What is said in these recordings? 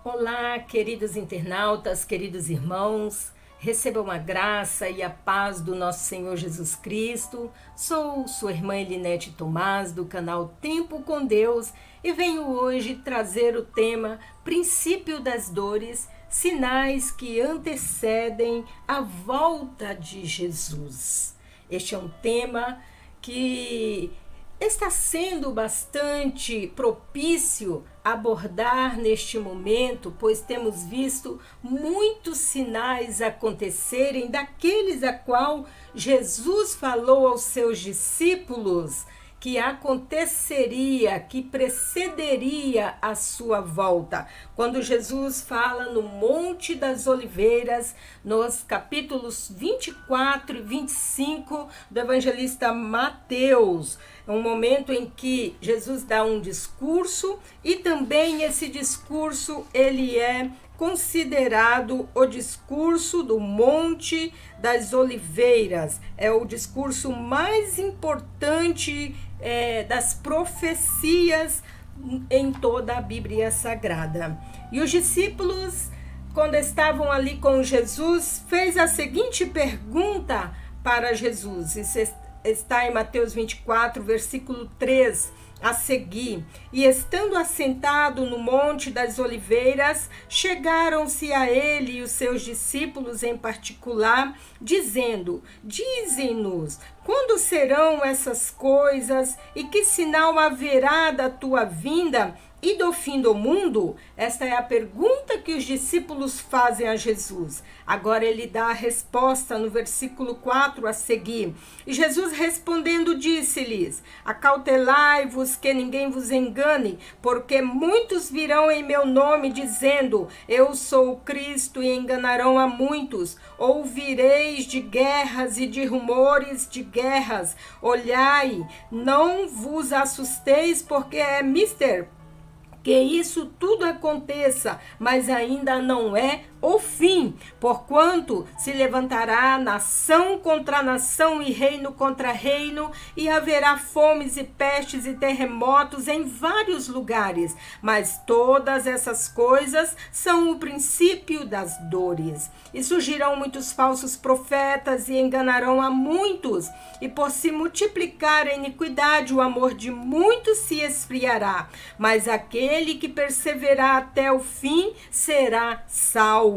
Olá, queridos internautas, queridos irmãos, recebam a graça e a paz do nosso Senhor Jesus Cristo. Sou sua irmã Elinete Tomás, do canal Tempo com Deus, e venho hoje trazer o tema Princípio das Dores, sinais que antecedem a volta de Jesus. Este é um tema que está sendo bastante propício abordar neste momento, pois temos visto muitos sinais acontecerem daqueles a qual Jesus falou aos seus discípulos que aconteceria, que precederia a sua volta. Quando Jesus fala no Monte das Oliveiras, nos capítulos 24 e 25 do evangelista Mateus, é um momento em que Jesus dá um discurso e também esse discurso ele é considerado o discurso do Monte das Oliveiras. É o discurso mais importante das profecias em toda a Bíblia Sagrada. E os discípulos, quando estavam ali com Jesus, fez a seguinte pergunta para Jesus. Isso está em Mateus 24, versículo 3 a seguir. E estando assentado no Monte das Oliveiras, chegaram-se a ele e os seus discípulos em particular, dizendo: Dize-nos, quando serão essas coisas e que sinal haverá da tua vinda e do fim do mundo? Esta é a pergunta que os discípulos fazem a Jesus. Agora ele dá a resposta no versículo 4 a seguir. E Jesus respondendo disse-lhes: Acautelai-vos que ninguém vos engane, porque muitos virão em meu nome dizendo: Eu sou o Cristo, e enganarão a muitos. Ouvireis de guerras e de rumores de guerras. Olhai, não vos assusteis, porque é mister que isso tudo aconteça, mas ainda não é o fim, porquanto se levantará nação contra nação e reino contra reino, e haverá fomes e pestes e terremotos em vários lugares, mas todas essas coisas são o princípio das dores. E surgirão muitos falsos profetas e enganarão a muitos, e por se multiplicar a iniquidade, o amor de muitos se esfriará, mas aquele que perseverar até o fim será salvo.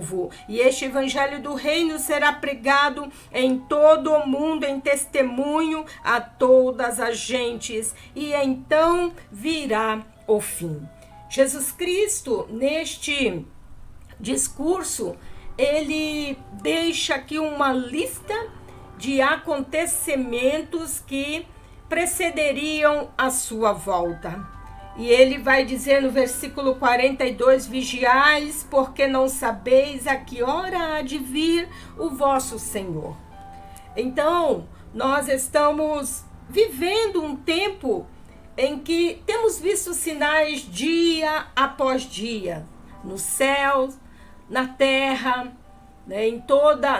E este evangelho do reino será pregado em todo o mundo em testemunho a todas as gentes, e então virá o fim. Jesus Cristo, neste discurso, ele deixa aqui uma lista de acontecimentos que precederiam a sua volta. E ele vai dizer no versículo 42, vigiais, porque não sabeis a que hora há de vir o vosso Senhor. Então, nós estamos vivendo um tempo em que temos visto sinais dia após dia, no céu, na terra, né,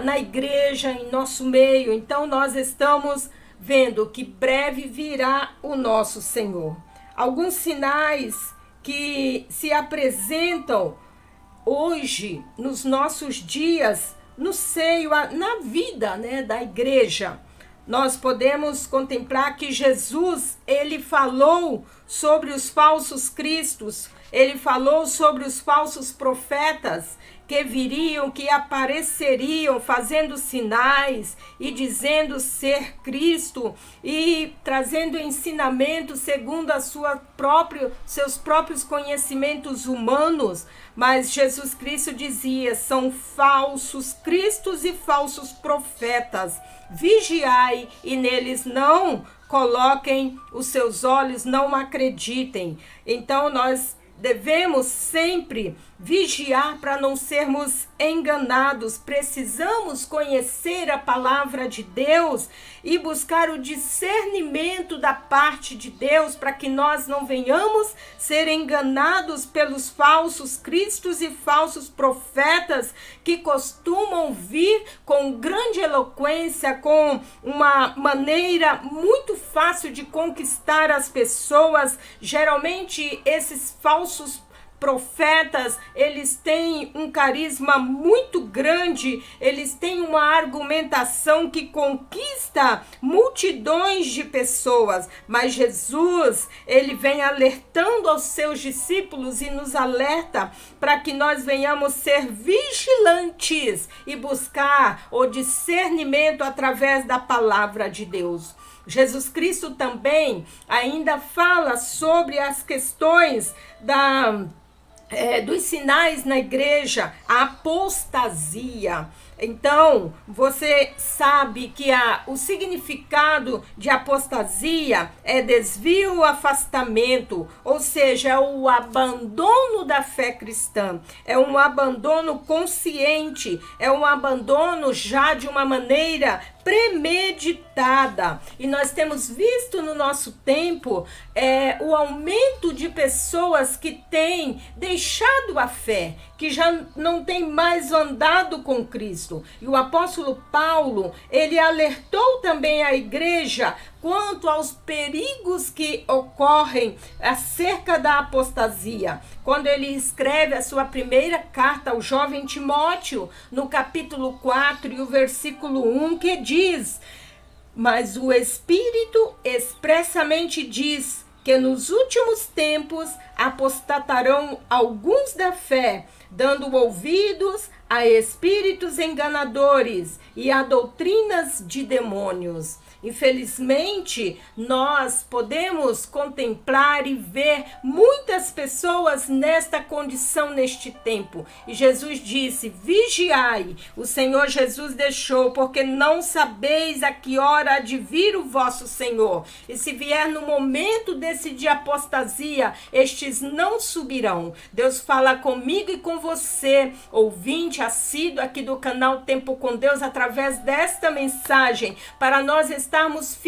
na igreja, em nosso meio. Então, nós estamos vendo que breve virá o nosso Senhor. Alguns sinais que se apresentam hoje, nos nossos dias, no seio, na vida, né, da igreja. Nós podemos contemplar que Jesus, ele falou sobre os falsos cristos, ele falou sobre os falsos profetas que viriam, que apareceriam fazendo sinais e dizendo ser Cristo e trazendo ensinamento segundo seus próprios conhecimentos humanos. Mas Jesus Cristo dizia: são falsos cristos e falsos profetas. Vigiai e neles não coloquem os seus olhos, não acreditem. Então nós devemos sempre vigiar para não sermos enganados. Precisamos conhecer a palavra de Deus e buscar o discernimento da parte de Deus para que nós não venhamos ser enganados pelos falsos cristos e falsos profetas que costumam vir com grande eloquência, com uma maneira muito fácil de conquistar as pessoas. Geralmente esses falsos profetas, eles têm um carisma muito grande, eles têm uma argumentação que conquista multidões de pessoas, mas Jesus, ele vem alertando aos seus discípulos e nos alerta para que nós venhamos ser vigilantes e buscar o discernimento através da palavra de Deus. Jesus Cristo também ainda fala sobre as questões dos sinais na igreja, a apostasia. Então, você sabe que o significado de apostasia é desvio, afastamento, ou seja, é o abandono da fé cristã, é um abandono consciente, é um abandono já de uma maneira premeditada. E nós temos visto no nosso tempo o aumento de pessoas que têm deixado a fé, que já não têm mais andado com Cristo. E o apóstolo Paulo, ele alertou também a igreja quanto aos perigos que ocorrem acerca da apostasia. Quando ele escreve a sua primeira carta ao jovem Timóteo, no capítulo 4 e o versículo 1, que diz: mas o Espírito expressamente diz que nos últimos tempos apostatarão alguns da fé, dando ouvidos a espíritos enganadores e a doutrinas de demônios. Infelizmente, nós podemos contemplar e ver muitas pessoas nesta condição neste tempo. E Jesus disse: vigiai, o Senhor Jesus deixou, porque não sabeis a que hora há de vir o vosso Senhor. E se vier no momento de apostasia, estes não subirão. Deus fala comigo e com você, ouvinte assíduo aqui do canal Tempo com Deus, através desta mensagem, para nós estarmos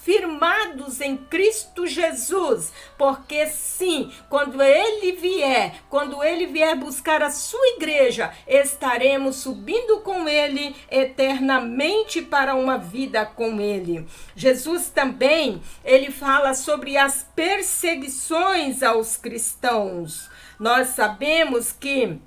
firmados em Cristo Jesus, porque sim, quando Ele vier buscar a sua igreja, estaremos subindo com Ele eternamente para uma vida com Ele. Jesus também, ele fala sobre as perseguições aos cristãos. Nós sabemos que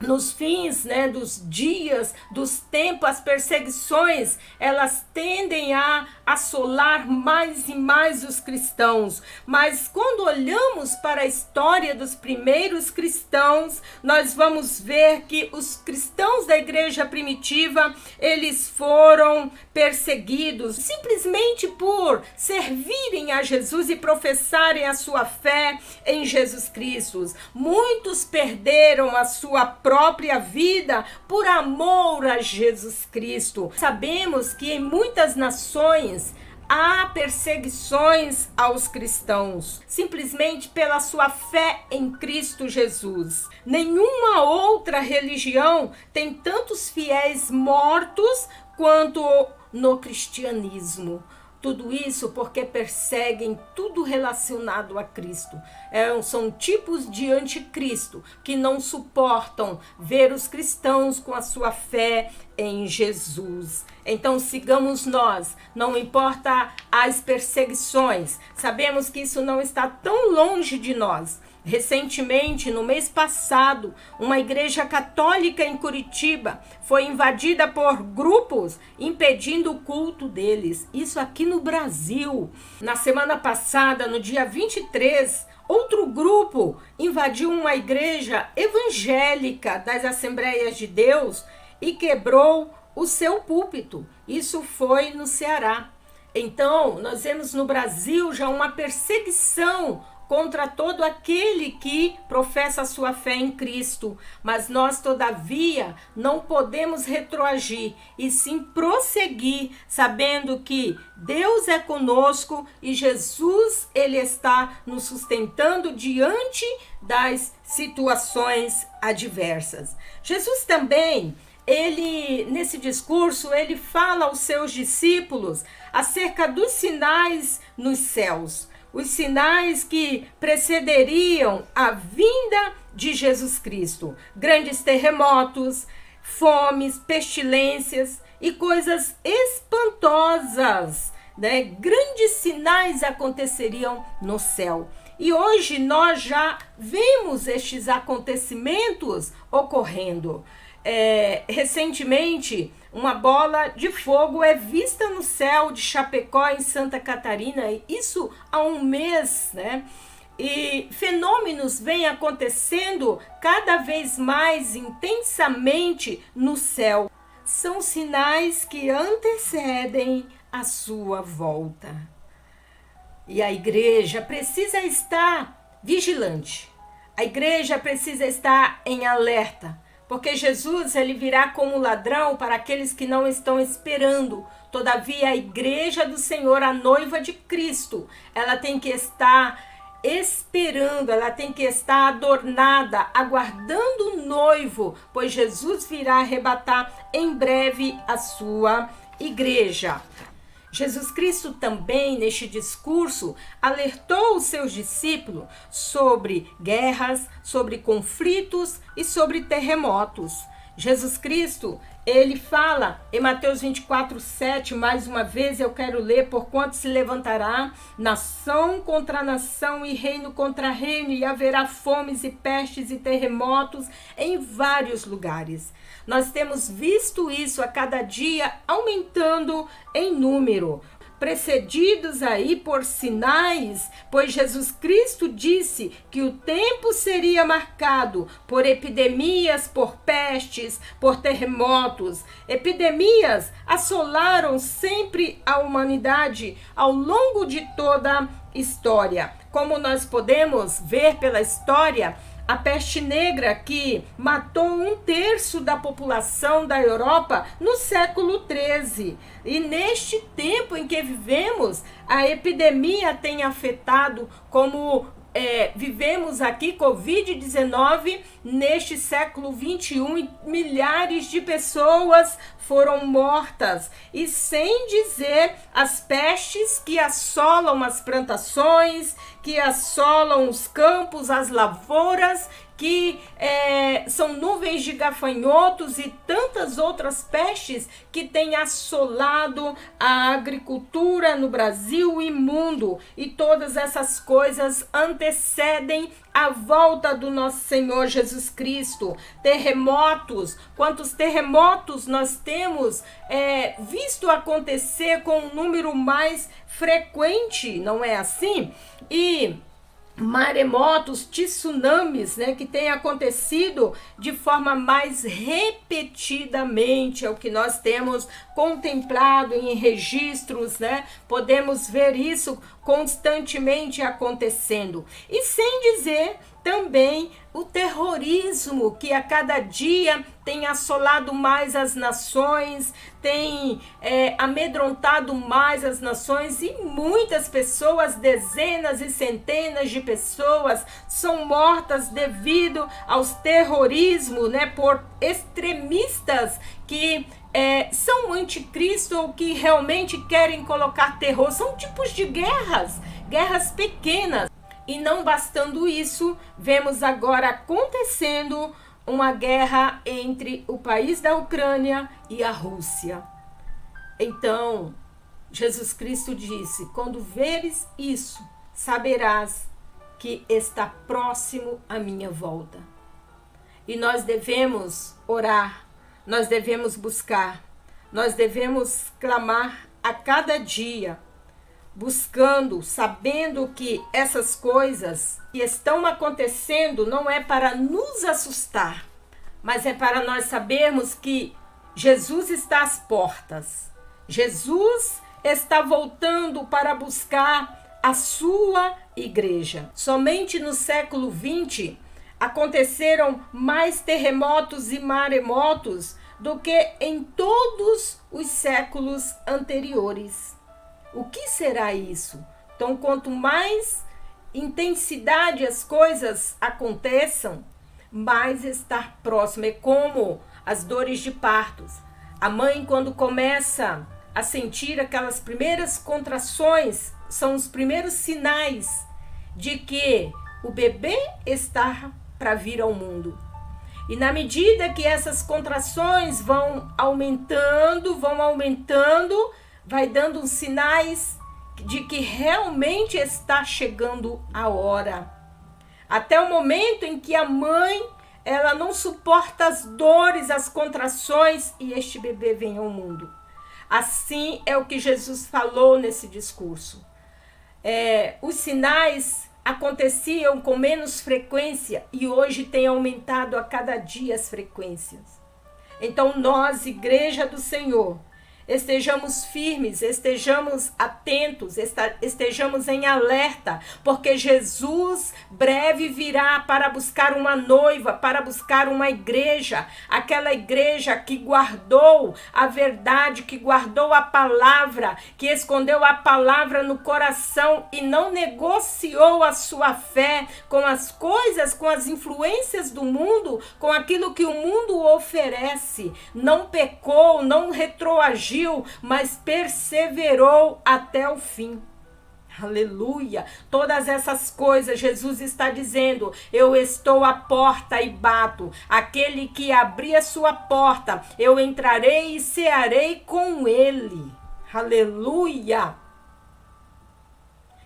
nos fins, dos dias, dos tempos, as perseguições, elas tendem a assolar mais e mais os cristãos. Mas quando olhamos para a história dos primeiros cristãos, nós vamos ver que os cristãos da igreja primitiva, eles foram perseguidos simplesmente por servirem a Jesus e professarem a sua fé em Jesus Cristo. Muitos perderam a sua própria vida por amor a Jesus Cristo. Sabemos que em muitas nações há perseguições aos cristãos, simplesmente pela sua fé em Cristo Jesus. Nenhuma outra religião tem tantos fiéis mortos quanto no cristianismo. Tudo isso porque perseguem tudo relacionado a Cristo. São tipos de anticristo que não suportam ver os cristãos com a sua fé em Jesus. Então sigamos nós, não importa as perseguições, sabemos que isso não está tão longe de nós. Recentemente, no mês passado, uma igreja católica em Curitiba foi invadida por grupos impedindo o culto deles. Isso aqui no Brasil. Na semana passada, no dia 23, outro grupo invadiu uma igreja evangélica das Assembleias de Deus e quebrou o seu púlpito. Isso foi no Ceará. Então, nós vemos no Brasil já uma perseguição contra todo aquele que professa a sua fé em Cristo. Mas nós, todavia, não podemos retroagir, e sim prosseguir, sabendo que Deus é conosco e Jesus, ele está nos sustentando diante das situações adversas. Jesus também, nesse discurso, ele fala aos seus discípulos acerca dos sinais nos céus. Os sinais que precederiam a vinda de Jesus Cristo. Grandes terremotos, fomes, pestilências e coisas espantosas, Grandes sinais aconteceriam no céu. E hoje nós já vemos estes acontecimentos ocorrendo. Recentemente, uma bola de fogo é vista no céu de Chapecó, em Santa Catarina, isso há um mês, né? E fenômenos vêm acontecendo cada vez mais intensamente no céu. São sinais que antecedem a sua volta. E a igreja precisa estar vigilante. A igreja precisa estar em alerta, porque Jesus ele virá como ladrão para aqueles que não estão esperando. Todavia, a igreja do Senhor, a noiva de Cristo, ela tem que estar esperando, ela tem que estar adornada, aguardando o noivo, pois Jesus virá arrebatar em breve a sua igreja. Jesus Cristo também, neste discurso, alertou os seus discípulos sobre guerras, sobre conflitos e sobre terremotos. Jesus Cristo, ele fala em Mateus 24:7, mais uma vez eu quero ler: porquanto se levantará nação contra nação e reino contra reino, e haverá fomes e pestes e terremotos em vários lugares. Nós temos visto isso a cada dia aumentando em número, precedidos aí por sinais, pois Jesus Cristo disse que o tempo seria marcado por epidemias, por pestes, por terremotos. Epidemias assolaram sempre a humanidade ao longo de toda a história. Como nós podemos ver pela história, a peste negra, que matou 1/3 da população da Europa no século XIII. E neste tempo em que vivemos, a epidemia tem afetado, como vivemos aqui, Covid-19, neste século XXI, e milhares de pessoas foram mortas. E sem dizer as pestes que assolam as plantações, que assolam os campos, as lavouras, que são nuvens de gafanhotos e tantas outras pestes que têm assolado a agricultura no Brasil e mundo. E todas essas coisas antecedem a volta do nosso Senhor Jesus Cristo. Terremotos, quantos terremotos nós temos visto acontecer com um número mais frequente, não é assim? E maremotos, tsunamis, né, que tem acontecido de forma mais repetidamente, é o que nós temos contemplado em registros, né? Podemos ver isso constantemente acontecendo. E sem dizer também o terrorismo que a cada dia tem assolado mais as nações, tem amedrontado mais as nações, e muitas pessoas, dezenas e centenas de pessoas, são mortas devido aos terrorismos, né, por extremistas que são anticristo ou que realmente querem colocar terror. São tipos de guerras pequenas. E não bastando isso, vemos agora acontecendo uma guerra entre o país da Ucrânia e a Rússia. Então, Jesus Cristo disse: quando veres isso, saberás que está próximo a minha volta. E nós devemos orar, nós devemos buscar, nós devemos clamar a cada dia, buscando, sabendo que essas coisas que estão acontecendo não é para nos assustar, mas é para nós sabermos que Jesus está às portas. Jesus está voltando para buscar a sua igreja. Somente no século XX aconteceram mais terremotos e maremotos do que em todos os séculos anteriores. O que será isso? Então, quanto mais intensidade as coisas aconteçam, mais estar próximo. É como as dores de partos. A mãe, quando começa a sentir aquelas primeiras contrações, são os primeiros sinais de que o bebê está para vir ao mundo. E na medida que essas contrações vão aumentando, vai dando uns sinais de que realmente está chegando a hora. Até o momento em que a mãe, ela não suporta as dores, as contrações e este bebê vem ao mundo. Assim é o que Jesus falou nesse discurso. Os sinais aconteciam com menos frequência e hoje tem aumentado a cada dia as frequências. Então nós, Igreja do Senhor, estejamos firmes, estejamos atentos, estejamos em alerta, porque Jesus breve virá para buscar uma noiva, para buscar uma igreja, aquela igreja que guardou a verdade, que guardou a palavra, que escondeu a palavra no coração e não negociou a sua fé com as coisas, com as influências do mundo, com aquilo que o mundo oferece. Não pecou, não retroagiu, mas perseverou até o fim. Aleluia! Todas essas coisas, Jesus está dizendo: eu estou à porta e bato. Aquele que abrir a sua porta, eu entrarei e cearei com ele. Aleluia!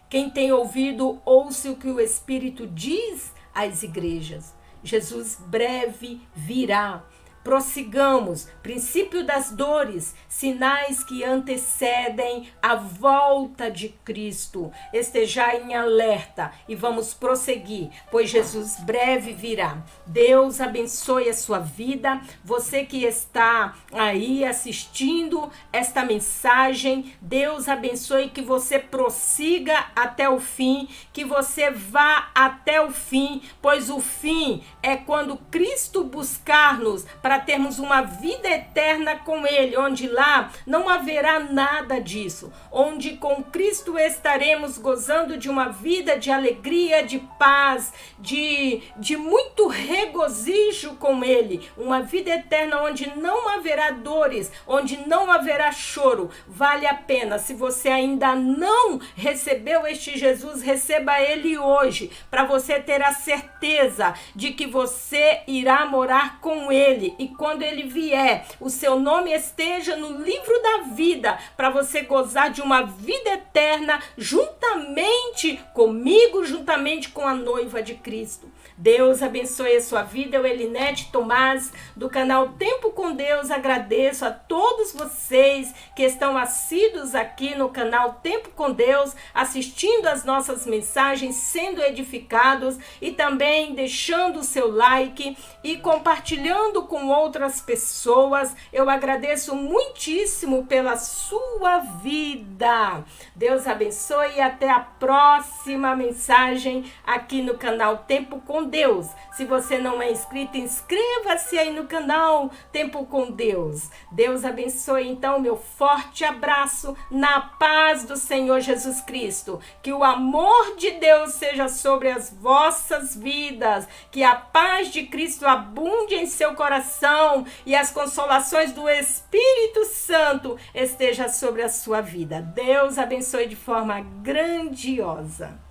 Quem tem ouvido, ouça o que o Espírito diz às igrejas. Jesus breve virá. Prossigamos, princípio das dores, sinais que antecedem a volta de Cristo. Estejai em alerta e vamos prosseguir, pois Jesus breve virá. Deus abençoe a sua vida. Você que está aí assistindo esta mensagem, Deus abençoe, que você prossiga até o fim, que você vá até o fim, pois o fim é quando Cristo buscar-nos para termos uma vida eterna com Ele, onde lá não haverá nada disso, onde com Cristo estaremos gozando de uma vida de alegria, de paz, de muito regozijo com Ele, uma vida eterna onde não haverá dores, onde não haverá choro. Vale a pena. Se você ainda não recebeu este Jesus, receba Ele hoje, para você ter a certeza de que você irá morar com Ele, e quando Ele vier, o seu nome esteja no livro da vida, para você gozar de uma vida eterna juntamente comigo, juntamente com a noiva de Cristo. Deus abençoe a sua vida. Eu, Elinete Tomás, do canal Tempo com Deus, agradeço a todos vocês que estão assíduos aqui no canal Tempo com Deus, assistindo as nossas mensagens, sendo edificados, e também deixando o seu like e compartilhando com outras pessoas. Eu agradeço muitíssimo pela sua vida. Deus abençoe e até a próxima mensagem aqui no canal Tempo com Deus. Se você não é inscrito, inscreva-se aí no canal Tempo com Deus. Deus abençoe. Então, meu forte abraço na paz do Senhor Jesus Cristo. Que o amor de Deus seja sobre as vossas vidas. Que a paz de Cristo abunde em seu coração e as consolações do Espírito Santo esteja sobre a sua vida. Deus abençoe de forma grandiosa.